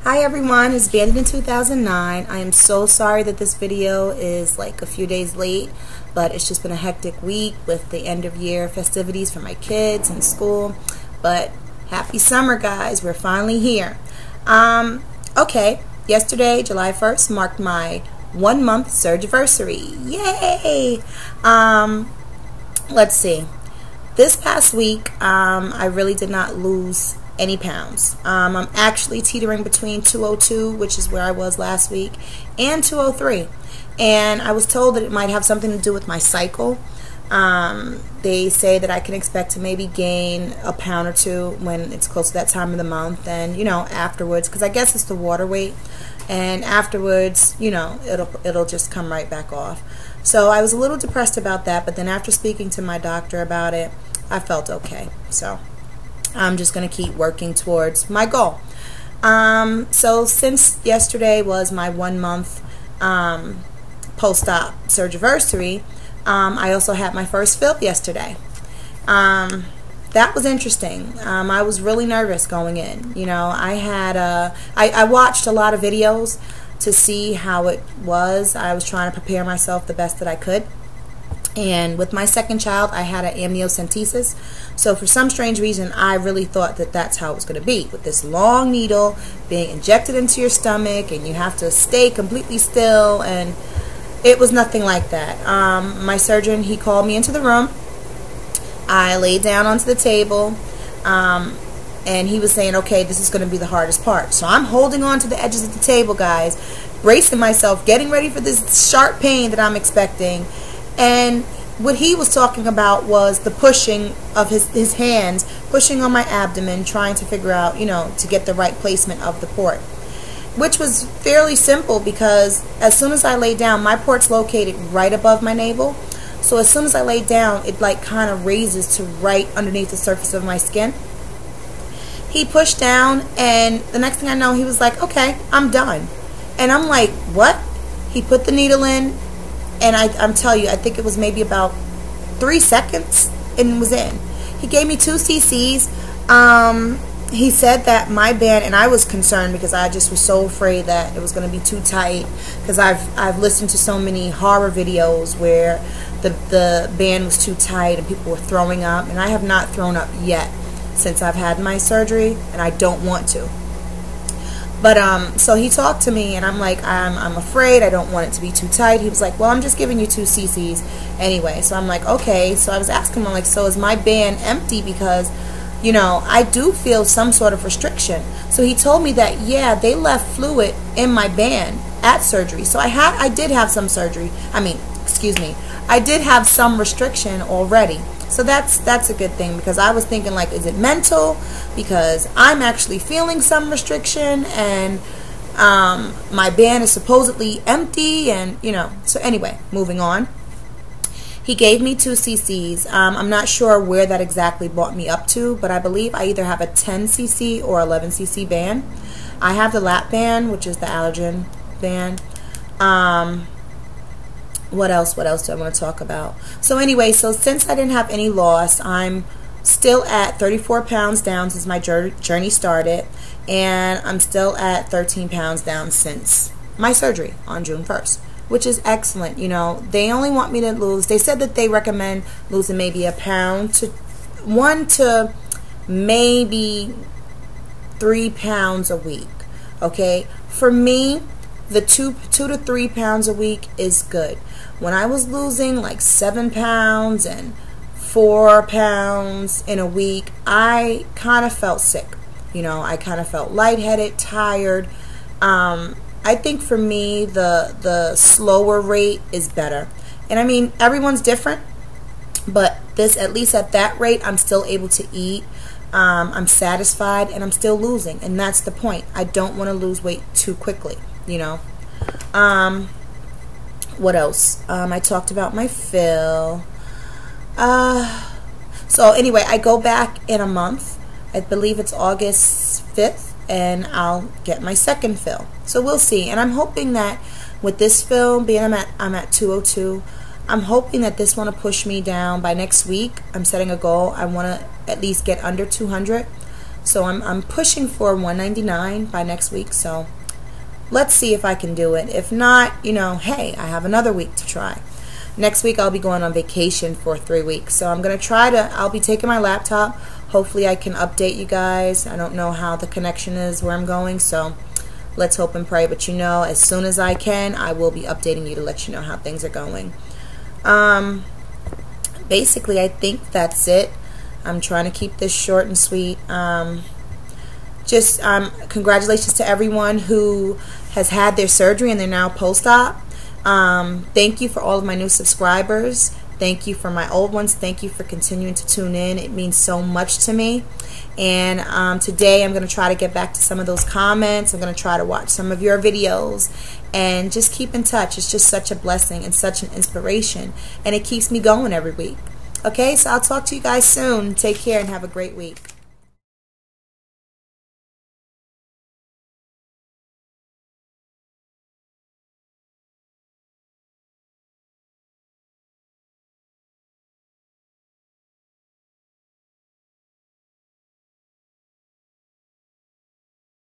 Hi everyone, it's Bandit in 2009. I am so sorry that this video is like a few days late, but it's just been a hectic week with the end of year festivities for my kids and school. But happy summer, guys. We're finally here. Okay, yesterday, July 1st, marked my 1 month Surgerversary. Yay! Let's see. This past week, I really did not lose any pounds. I'm actually teetering between 202, which is where I was last week, and 203. And I was told that it might have something to do with my cycle. They say that I can expect to maybe gain a pound or two when it's close to that time of the month, and afterwards, because I guess it's the water weight, and afterwards, it'll just come right back off. So I was a little depressed about that, but then after speaking to my doctor about it, I felt okay. So I'm just going to keep working towards my goal. So since yesterday was my 1 month post-op Surgerversary, I also had my first fill yesterday. That was interesting. I was really nervous going in. I watched a lot of videos to see how it was. I was trying to prepare myself the best that I could. And with my second child, I had an amniocentesis. So for some strange reason, I really thought that that's how it was going to be, with this long needle being injected into your stomach, and you have to stay completely still, and it was nothing like that. My surgeon, he called me into the room. I laid down onto the table, and he was saying, okay, this is going to be the hardest part. So I'm holding on to the edges of the table, guys, bracing myself, getting ready for this sharp pain that I'm expecting. And what he was talking about was the pushing of his hands, pushing on my abdomen, trying to figure out, to get the right placement of the port, which was fairly simple because as soon as I lay down, my port's located right above my navel. So as soon as I lay down, it like kind of raises to right underneath the surface of my skin. He pushed down, and the next thing I know, he was like, okay, I'm done. And I'm like, what? He put the needle in. And I'm telling you, I think it was maybe about 3 seconds and it was in. He gave me 2 cc's. He said that my band, and I was concerned because I just was so afraid that it was going to be too tight, because I've listened to so many horror videos where the band was too tight and people were throwing up, and I have not thrown up yet since I've had my surgery, and I don't want to. But so he talked to me, and I'm like, I'm afraid. I don't want it to be too tight. He was like, well, I'm just giving you 2 cc's anyway. So I'm like, okay. So I was asking him, I'm like, so is my band empty? Because, I do feel some sort of restriction. So he told me that, yeah, they left fluid in my band at surgery. So I did have some surgery. I did have some restriction already. So that's a good thing, because I was thinking, like, is it mental? Because I'm actually feeling some restriction, and my band is supposedly empty, and So anyway, moving on. He gave me 2 cc's. I'm not sure where that exactly brought me up to, but I believe I either have a 10 cc or 11 cc band. I have the LapBand, which is the allergen band. What else do I want to talk about? So anyway, so since I didn't have any loss, I'm still at 34 pounds down since my journey started, and I'm still at 13 pounds down since my surgery on June 1st, which is excellent. They only want me to lose, they said that they recommend losing maybe a pound to 1 to maybe 3 pounds a week. Okay, for me, the 2 to 3 pounds a week is good. When I was losing like 7 pounds and 4 pounds in a week, I kind of felt sick. I kind of felt lightheaded, tired. I think for me, the slower rate is better. And I mean, everyone's different, but this, at least at that rate, I'm still able to eat. I'm satisfied, and I'm still losing, and that's the point. I don't want to lose weight too quickly. What else? I talked about my fill. So anyway, I go back in a month. I believe it's August 5th, and I'll get my second fill. So we'll see. And I'm hoping that with this fill, being I'm at 202, I'm hoping that this want to push me down by next week. I'm setting a goal. I want to at least get under 200. So I'm pushing for $199 by next week. So let's see if I can do it. If not, you know, hey, I have another week to try. Next week I'll be going on vacation for 3 weeks. So I'm going to I'll be taking my laptop. Hopefully I can update you guys. I don't know how the connection is where I'm going, so let's hope and pray. But you know, as soon as I can, I will be updating you to let you know how things are going. Basically, I think that's it. I'm trying to keep this short and sweet. Congratulations to everyone who has had their surgery and they're now post-op. Thank you for all of my new subscribers. Thank you for my old ones. Thank you for continuing to tune in. It means so much to me. And today I'm going to try to get back to some of those comments. I'm going to try to watch some of your videos and just keep in touch. It's just such a blessing and such an inspiration. And it keeps me going every week. Okay, so I'll talk to you guys soon. Take care and have a great week.